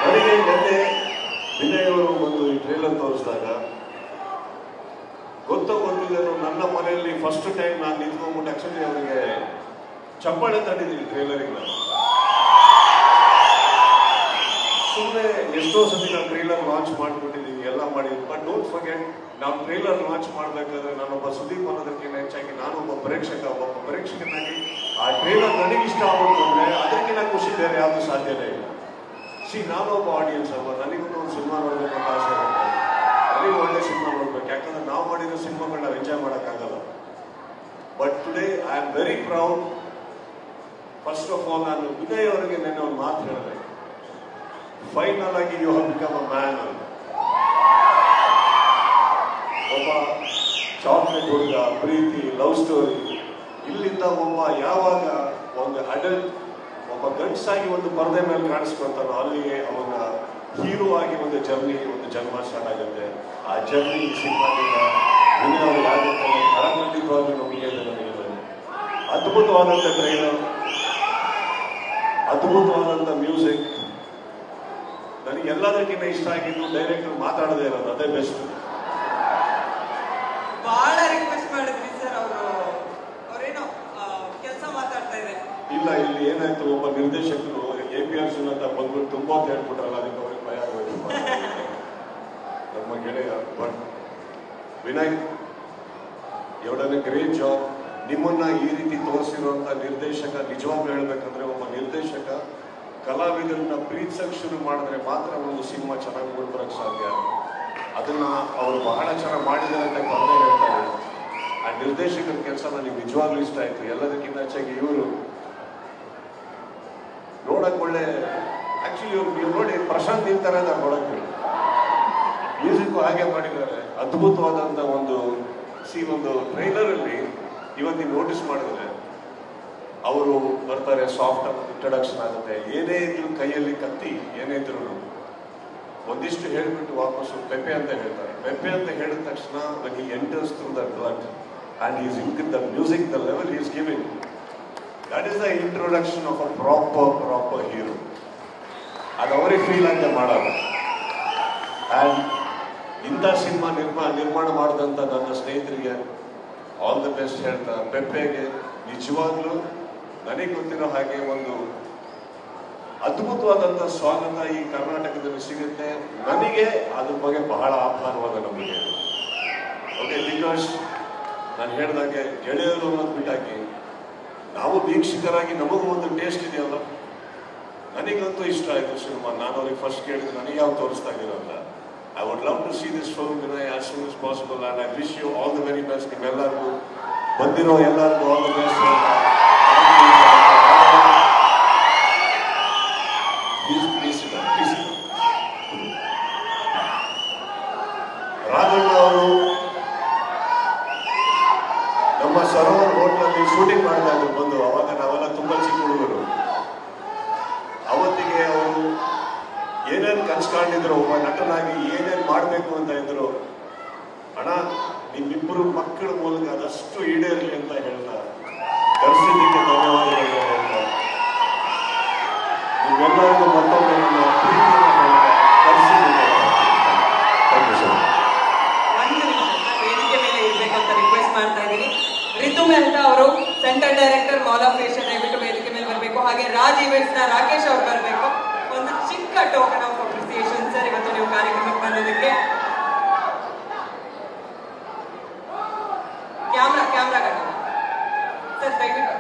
ನನಗೆ ನಿನ್ನೆ ವಿನಯ್ ಅವರು ಒಂದು ಈ ಟ್ರೇಲರ್ ತೋರಿಸಿದಾಗ ಗೊತ್ತಿದ್ದೇನೋ ನನ್ನ ಮನೆಯಲ್ಲಿ ಫಸ್ಟ್ ಟೈಮ್ ನಾನು ನಿಂತ್ಕೊಂಡ್ಬಿಟ್ಟು ಆಕ್ಚುಲಿ ಅವರಿಗೆ ಚಪ್ಪಾಳೆ ತಟ್ಟಿದ್ದೀನಿ ಟ್ರೇಲರಿಗೆ. ಸುಮ್ಮನೆ ಎಷ್ಟೋ ಸತಿ ನಾವು ಟ್ರೇಲರ್ ಲಾಂಚ್ ಮಾಡಿಬಿಟ್ಟಿದ್ದೀವಿ, ಎಲ್ಲ ಮಾಡಿದ್ವಿ. ಬಟ್ ಡೋಂಟ್ ಫರ್ಗೆಟ್, ನಾವು ಟ್ರೇಲರ್ ಲಾಂಚ್ ಮಾಡಬೇಕಾದ್ರೆ ನಾನೊಬ್ಬ ಸುದೀಪ್ ಅನ್ನೋದಕ್ಕಿಂತ ಹೆಚ್ಚಾಗಿ ನಾನೊಬ್ಬ ಪ್ರೇಕ್ಷಕನಾಗಿ ಆ ಟ್ರೇಲರ್ ನನಗೆ ಇಷ್ಟ ಆಗೋದು ಅಂದ್ರೆ ಅದಕ್ಕಿಂತ ಖುಷಿ ಬೇರೆ ಯಾವುದು ಸಾಧ್ಯನೇ ಇಲ್ಲ. ನಾನೊಬ್ಬ ಆಡಿಯನ್ಸ್ ಅಲ್ವಾ, ನನಗೂ ಒಂದು ಸಿನಿಮಾ ನೋಡ್ಬೇಕಂತ ಆಸೆ ಇರುತ್ತೆ. ನನಗೂ ಒಳ್ಳೆ ಸಿನಿಮಾ ನೋಡ್ಬೇಕು, ಯಾಕಂದ್ರೆ ನಾವು ಮಾಡಿರೋ ಸಿನಿಮಾಗಳನ್ನ ಎಂಜಾಯ್ ಮಾಡೋಕ್ಕಾಗಲ್ಲ. But today I am very proud. First of all ನಾನು ವಿನಯ್ ಅವರಿಗೆ ನೆನ್ನೆ ಒಂದು ಮಾತು ಹೇಳಿದೆ, ಫೈನಲ್ ಆಗಿ you have become a man. ಒಬ್ಬ ಚಾಕ್ಲೇಟ್ ಹುಡುಗ, ಪ್ರೀತಿ, ಲವ್ ಸ್ಟೋರಿ, ಇಲ್ಲಿಂದ ಒಬ್ಬ ಯಾವಾಗ ಒಂದು ಅಡಲ್ಟ್ ಒಬ್ಬ ಗಂಡಸಾಗಿ ಒಂದು ಪರದೆ ಮೇಲೆ ಕಾಣಿಸ್ಕೊಂತಾನೋ ಅಲ್ಲಿಗೆ ಅವನ ಹೀರೋ ಆಗಿ ಒಂದು ಜನ್ಮ ಸ್ಟಾರ್ಟ್ ಆಗುತ್ತೆ. ಆ ಜರ್ನಿ ಸಿನಿಮಾದಿಂದ ವಿನಯ್ ಅವ್ರಿಗೆ ಆಗುತ್ತೆ. ಖಂಡಿತವಾಗಿ ನಮಗೆ ಅದ್ಭುತವಾದಂಥ ಟ್ರೈಲರ್, ಅದ್ಭುತವಾದಂಥ ಮ್ಯೂಸಿಕ್. ನನಗೆ ಎಲ್ಲದಕ್ಕಿಂತ ಇಷ್ಟ ಆಗಿದ್ದು ಡೈರೆಕ್ಟರ್ ಮಾತಾಡದೇ ಇರೋದು, ಅದೇ ಬೆಸ್ಟ್. ಬಹಳ ರಿಕ್ವೆಸ್ಟ್ ಮಾಡಿದ್ರಿ ಸರ್, ಅವರೇನೋ ಕೆಲಸ ಮಾತಾಡ್ತಾ ಇದ್ದಾರೆ. ಇಲ್ಲ, ಇಲ್ಲಿ ಏನಾಯ್ತು, ಒಬ್ಬ ನಿರ್ದೇಶಕರು APR ಅಂತ ಬಂದ್ಬಿಟ್ಟು ತುಂಬಾ ಹೇಳ್ಬಿಟ್ರಲ್ಲ, ಅದಕ್ಕೆ ಅವ್ರಿಗೆ ಭಯ ಆಗೋಯ್ತು ನಮ್ಮ ಗೆಳೆಯ. But Vinay, you have done a great job. ನಿಮ್ಮನ್ನ ಈ ರೀತಿ ತೋರಿಸಿರುವಂತ ನಿರ್ದೇಶಕ, ನಿಜವಾಗ್ಲೂ ಹೇಳ್ಬೇಕಂದ್ರೆ ಒಬ್ಬ ನಿರ್ದೇಶಕ ಕಲಾವಿದರನ್ನ ಪ್ರೀತಿಸಕ್ಕೆ ಶುರು ಮಾಡಿದ್ರೆ ಮಾತ್ರ ಒಂದು ಸಿನಿಮಾ ಚೆನ್ನಾಗಿ ಮೂಡ್ಬರಕ್ಕೆ ಸಾಧ್ಯ. ಅದನ್ನ ಅವರು ಬಹಳ ಚೆನ್ನಾಗಿ ಮಾಡಿದ್ದಾರೆ ಅಂತ ಕನ್ನಡ ಹೇಳ್ತಾರೆ. ಆ ನಿರ್ದೇಶಕರ ಕೆಲಸ ನನಗೆ ನಿಜವಾಗ್ಲೂ ಇಷ್ಟ ಆಯ್ತು. ಎಲ್ಲದಕ್ಕಿಂತ ಹೆಚ್ಚಾಗಿ ಇವರು ನೋಡಕ್ ಒಳ್ಳೆ, ಆಕ್ಚುಲಿ ಇವ್ರು ನೋಡಿ ಪ್ರಶಾಂತ್ ನಿಂತಾರೆ ನಾನು ನೋಡಕ್ಕೆ. ಮ್ಯೂಸಿಕ್ ಹಾಗೆ ಮಾಡಿದ್ದಾರೆ, ಅದ್ಭುತವಾದಂತ ಒಂದು ಟ್ರೈಲರ್ ಅಲ್ಲಿ ಇವತ್ತು ನೋಟಿಸ್ ಮಾಡಿದ್ರೆ ಅವರು ಬರ್ತಾರೆ, ಸಾಫ್ಟ್ ಇಂಟ್ರಡಕ್ಷನ್ ಆಗುತ್ತೆ. ಏನೇ ಇದ್ರು ಕೈಯಲ್ಲಿ ಕತ್ತಿ, ಏನೇ ಇದ್ರು ಒಂದಿಷ್ಟು ಹೇಳ್ಬಿಟ್ಟು ವಾಪಸ್ಸು ಪೆಪ್ಪೆ ಅಂತ ಹೇಳ್ತಾರೆ. ಪೆಪ್ಪೆ ಅಂತ ಹೇಳಿದ ತಕ್ಷಣ when he enters through the blood and he is in the music, the level he is giving, that is the introduction of a proper hero. ಅದು ಅವರಿಗೆ ಫೀಲ್ ಅಂತ ಮಾಡೋದು. ಆ್ಯಂಡ್ ಇಂಥ ಸಿನಿಮಾ ನಿರ್ಮಾಣ ಮಾಡಿದಂಥ ನನ್ನ ಸ್ನೇಹಿತರಿಗೆ ಆಲ್ ದ ಬೆಸ್ಟ್ ಹೇಳ್ತಾ, ಪೆಪ್ಪೆಗೆ ನಿಜವಾಗ್ಲೂ ನನಗೆ ಗೊತ್ತಿರೋ ಹಾಗೆ ಒಂದು ಅದ್ಭುತವಾದಂಥ ಸ್ವಾಗತ ಈ ಕರ್ನಾಟಕದಲ್ಲಿ ಸಿಗುತ್ತೆ. ನನಗೆ ಅದ್ರ ಬಗ್ಗೆ ಬಹಳ ಆಹ್ಲಾನವಾದ ನಮಗೆ. ಓಕೆ, ಬಿಕಾಸ್ ನಾನು ಹೇಳಿದಾಗೆ ಗೆಳೆಯರು ಅನ್ನೋದು ಬಿಟ್ಟಾಕಿ ನಾವು ವೀಕ್ಷಕರಾಗಿ ನಮಗೂ ಒಂದು ಟೇಸ್ಟ್ ಇದೆಯಲ್ಲ. ನನಗಂತೂ ಇಷ್ಟ ಆಯಿತು ಸಿನಿಮಾ. ನಾನು ಅವ್ರಿಗೆ ಫಸ್ಟ್ ಕೇಳಿದ್ರೆ ನನಗೆ ಯಾವ ತೋರಿಸ್ತಾ ಇದ್ದೀರಲ್ಲ. I would love to see this film Vinay as soon as possible and I wish you all the very best. ನಿಮ್ಮೆಲ್ಲರಿಗೂ ಬಂದಿರೋ ಎಲ್ಲರಿಗೂ ಆಲ್ ದ ಬೆಸ್ಟ್. ರಾಘಣ್ಣ ಅವರು ನಮ್ಮ ಸರೋವರ್ ಹೋಟ್ಲಲ್ಲಿ ಶೂಟಿಂಗ್ ಮಾಡ್ತಾ ಇದ್ರು ಬಂದು. ಅವಾಗ ನಾವೆಲ್ಲ ತುಂಬಾ ಚಿಕ್ಕ ಹುಡುಗರು. ಅವತ್ತಿಗೆ ಅವರು ಏನೇನು ಕನ್ಸ್ಕೊಂಡಿದ್ರು, ಒಬ್ಬ ನಟನಾಗಿ ಏನೇನು ಮಾಡಬೇಕು ಅಂತ ಇದ್ರು. ಅಣ್ಣ, ನಿಮ್ಮಿಬ್ಬರು ಮಕ್ಕಳ ಮೂಲಕ ಅದಷ್ಟು ಈಡೇರಲಿ ಅಂತ ಹೇಳ್ತಾ ಕರೆಸಿದ್ದಕ್ಕೆ ಧನ್ಯವಾದಗಳು ಹೇಳ್ತಾ, ನಿಮ್ಮೆಲ್ಲರಿಗೂ ಮತ್ತೊಮ್ಮೆ ನನ್ನ ಪ್ರೀತಿಯನ್ನು ಕರೆಸಿದ್ದಕ್ಕೆ ಥ್ಯಾಂಕ್ ಯು ಸರ್. ವೇದಿಕೆ ಮೇಲೆ ಇರ್ಬೇಕಂತ ರಿಕ್ವೆಸ್ಟ್ ಮಾಡ್ತಾ ಇದ್ದೀನಿ. ರಿತು ಮೆಹ್ತಾ ಅವರು, centre director, mall of fashion, ದಯವಿಟ್ಟು ವೇದಿಕೆ ಮೇಲೆ ಬರಬೇಕು. ಹಾಗೆ ರಾಜ್ ಈವೆಂಟ್ಸ್ ನ ರಾಕೇಶ್ ಅವರು ಬರಬೇಕು. ಒಂದು ಚಿಕ್ಕ ಟೋಕನ್ ಆಫ್ ಅಪ್ರಿಸಿಯೇಷನ್ ಸರ್, ಇವತ್ತು ನೀವು ಕಾರ್ಯಕ್ರಮಕ್ಕೆ ಬಂದಿದ್ದಕ್ಕೆ. ಕ್ಯಾಮ್ರಾ ಸರ್ ದಯವಿಟ್ಟು